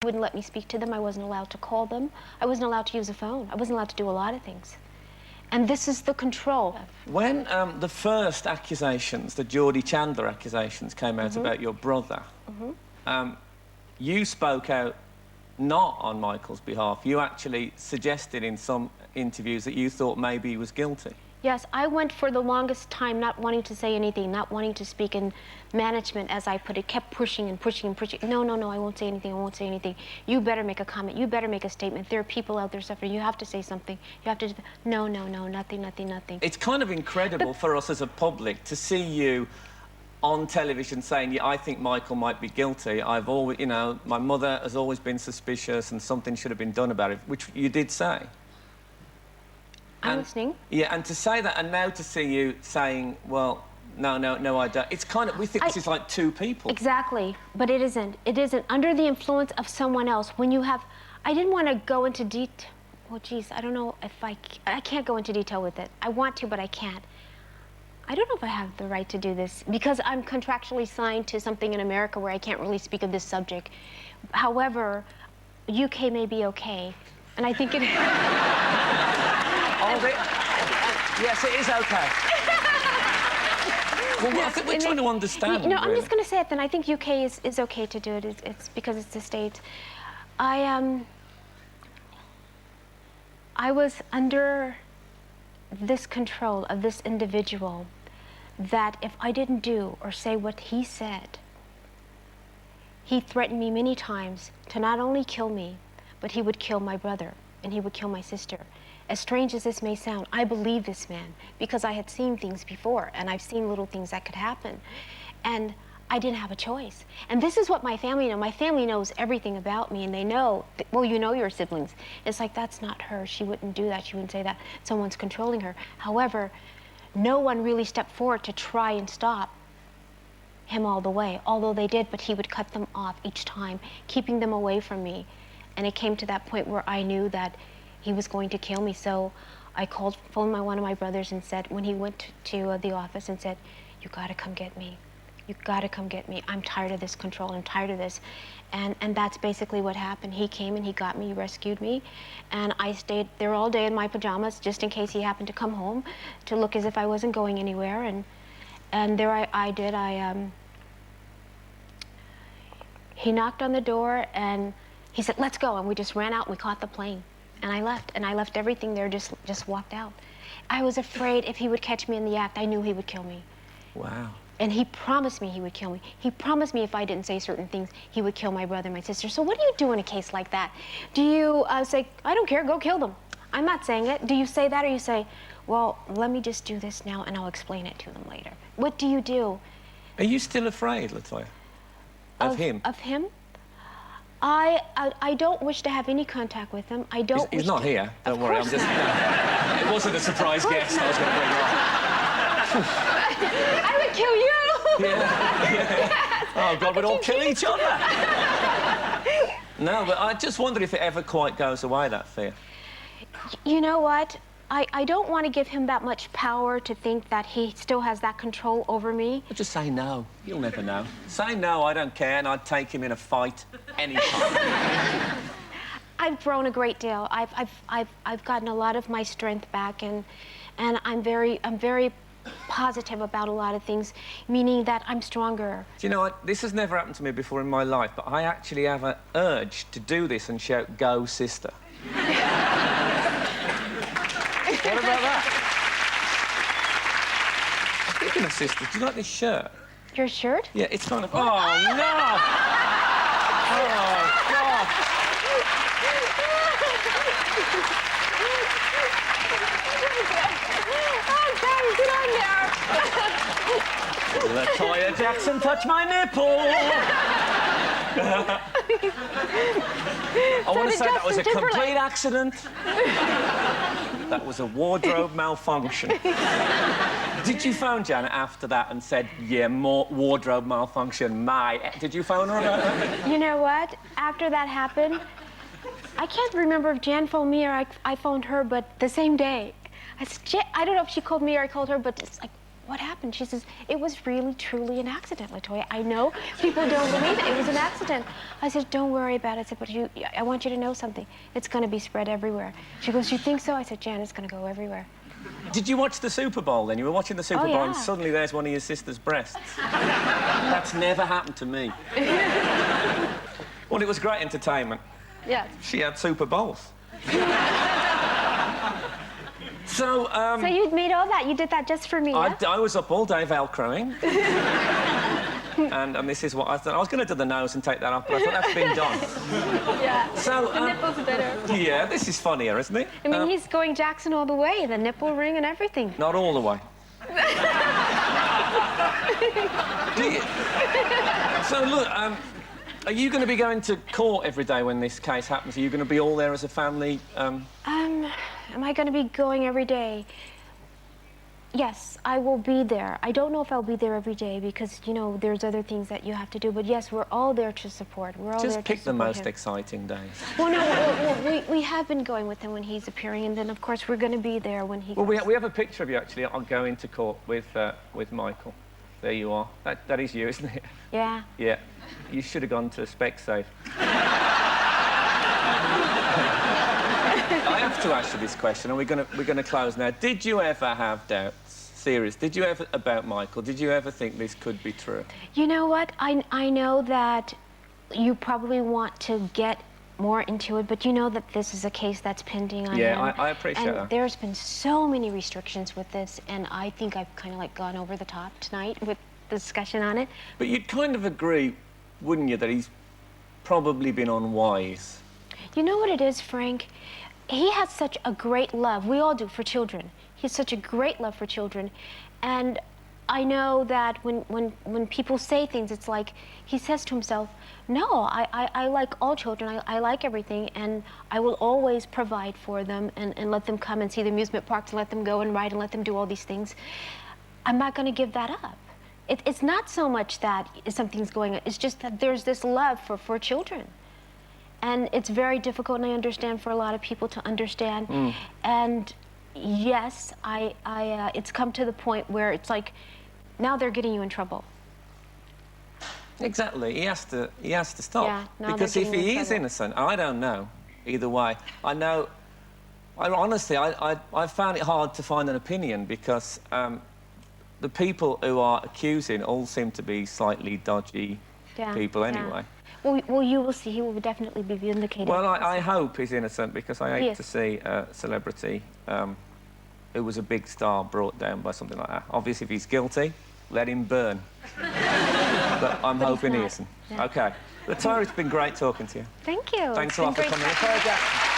Wouldn't let me speak to them. I wasn't allowed to call them. I wasn't allowed to use a phone. I wasn't allowed to do a lot of things. And this is the control. When the first accusations, the Geordie Chandler accusations, came out about your brother, you spoke out not on Michael's behalf. You actually suggested in some interviews that you thought maybe he was guilty. Yes, I went for the longest time not wanting to say anything, not wanting to speak in management, as I put it, kept pushing and pushing and pushing. No, no, no, I won't say anything, I won't say anything. You better make a comment, you better make a statement. There are people out there suffering, you have to say something. You have to, no, no, no, nothing, nothing, nothing. It's kind of incredible for us as a public to see you on television saying, yeah, I think Michael might be guilty. I've always, you know, my mother has always been suspicious and something should have been done about it, which you did say. I'm listening. Yeah, and to say that, and now to see you saying, well, no, no, no, I don't. It's kind of, we think this is like two people. Exactly, but it isn't. It isn't. Under the influence of someone else, when you have, I didn't want to go into detail. Well, geez, I don't know if I can't go into detail with it. I want to, but I can't. I don't know if I have the right to do this because I'm contractually signed to something in America where I can't really speak of this subject. However, UK may be okay, and I think it yes, it is okay. Well, I think we're trying to understand. No, I'm really. just going to say it then. I think UK is okay to do it. It's because it's the States. I was under this control of this individual that if I didn't do or say what he said, he threatened me many times to not only kill me, but he would kill my brother and he would kill my sister. As strange as this may sound, I believe this man because I had seen things before and I've seen little things that could happen. And I didn't have a choice. And this is what my family know. My family knows everything about me and they know, well, you know your siblings. It's like, that's not her. She wouldn't do that. She wouldn't say that. Someone's controlling her. However, no one really stepped forward to try and stop him all the way, although they did, but he would cut them off each time, keeping them away from me. And it came to that point where I knew that he was going to kill me. So I phoned one of my brothers and said, when he went to the office and said, you gotta come get me. You gotta come get me. I'm tired of this control, I'm tired of this. And that's basically what happened. He came and he got me, he rescued me. And I stayed there all day in my pajamas, just in case he happened to come home, to look as if I wasn't going anywhere. And there I did. He knocked on the door and he said, let's go. And we just ran out and we caught the plane. And I left everything there, just walked out. I was afraid if he would catch me in the act, I knew he would kill me. Wow. And he promised me he would kill me. He promised me if I didn't say certain things, he would kill my brother and my sister. So what do you do in a case like that? Do you say, I don't care, go kill them? I'm not saying it. Do you say that or you say, well, let me just do this now and I'll explain it to them later? What do you do? Are you still afraid, Latoya? Of him? Of him? I don't wish to have any contact with him. I don't. He's not here. Don't worry. I'm just. It wasn't a surprise guest. I was going to bring you on. I would kill you. Yeah. Yes. Oh God, we'd all kill each other. No, but I just wonder if it ever quite goes away, that fear. You know what? I don't want to give him that much power to think that he still has that control over me. Well, just say no. You'll never know. Say no, I don't care, and I'd take him in a fight anytime. I've grown a great deal. I've gotten a lot of my strength back, and I'm very positive about a lot of things, meaning that I'm stronger. Do you know what? This has never happened to me before in my life, but I actually have an urge to do this and shout, "Go, sister." What about that? Speaking of sisters, do you like this shirt? Your shirt? Yeah, it's kind of... Oh, no! Oh, God! Oh, God, get on there! Toya Jackson, touch my nipple! I want to say that was a complete accident. That was a wardrobe malfunction. Did you phone Janet after that and said, yeah, more wardrobe malfunction, Did you phone her about that? You know what? After that happened, I can't remember if Jan phoned me or I phoned her, but the same day. I don't know if she called me or I called her, but it's like, what happened? She says, it was really, truly an accident, LaToya. I know people don't believe it. It was an accident. I said, don't worry about it. I said, but I want you to know something. It's going to be spread everywhere. She goes, you think so? I said, Jan, it's going to go everywhere. Did you watch the Super Bowl then? You were watching the Super Bowl and Yeah. suddenly there's one of your sister's breasts. That's never happened to me. Well, it was great entertainment. Yeah. She had Super Bowls. So you made all that? You did that just for me, yeah? I was up all day Velcroing. and this is what I thought. I was going to do the nose and take that off, but I thought that's been done. Yeah. So, the nipple's better. Yeah, this is funnier, isn't it? I mean, he's going Jackson all the way, the nipple ring and everything. Not all the way. Do you? So, look, are you going to be going to court every day when this case happens? Are you going to be all there as a family? Am I going to be going every day? Yes, I will be there. I don't know if I'll be there every day because, you know, there's other things that you have to do. But yes, we're all there to support. We're all there to support him. Just pick the most exciting days. Well, no, we have been going with him when he's appearing, and then, of course, we're going to be there when he Well, comes. we have a picture of you, actually. I'll go into court with Michael. There you are. That is you, isn't it? Yeah. Yeah. You should have gone to SpecSafe. I have to ask you this question, and we're gonna close now. Did you ever have doubts? Serious. Did you ever, about Michael, did you ever think this could be true? You know what? I know that you probably want to get more into it, but you know that this is a case that's pending on him. Yeah, I appreciate and that. There's been so many restrictions with this, and I think I've kind of like gone over the top tonight with the discussion on it. But you'd kind of agree, wouldn't you, that he's probably been unwise? You know what it is, Frank? He has such a great love. We all do, for children. He has such a great love for children. And I know that when people say things, it's like he says to himself, no, I like all children. I like everything, and I will always provide for them and let them come and see the amusement parks and let them go and ride and let them do all these things. I'm not going to give that up. It's not so much that something's going on. It's just that there's this love for children. And it's very difficult, and I understand, for a lot of people to understand. And yes, it's come to the point where it's like, now they're getting you in trouble. Exactly. He has to stop. Yeah, now because they're if getting he in is trouble. innocent, I don't know. Either way, I know. Honestly, I found it hard to find an opinion because the people who are accusing all seem to be slightly dodgy people anyway. Well, you will see. He will definitely be vindicated. Well, I hope he's innocent because I hate to see a celebrity who was a big star brought down by something like that. Obviously, if he's guilty, let him burn. But I'm hoping he isn't. Yeah. OK. LaToya, it's been great talking to you. Thank you. Thanks a lot for coming. LaToya Jackson.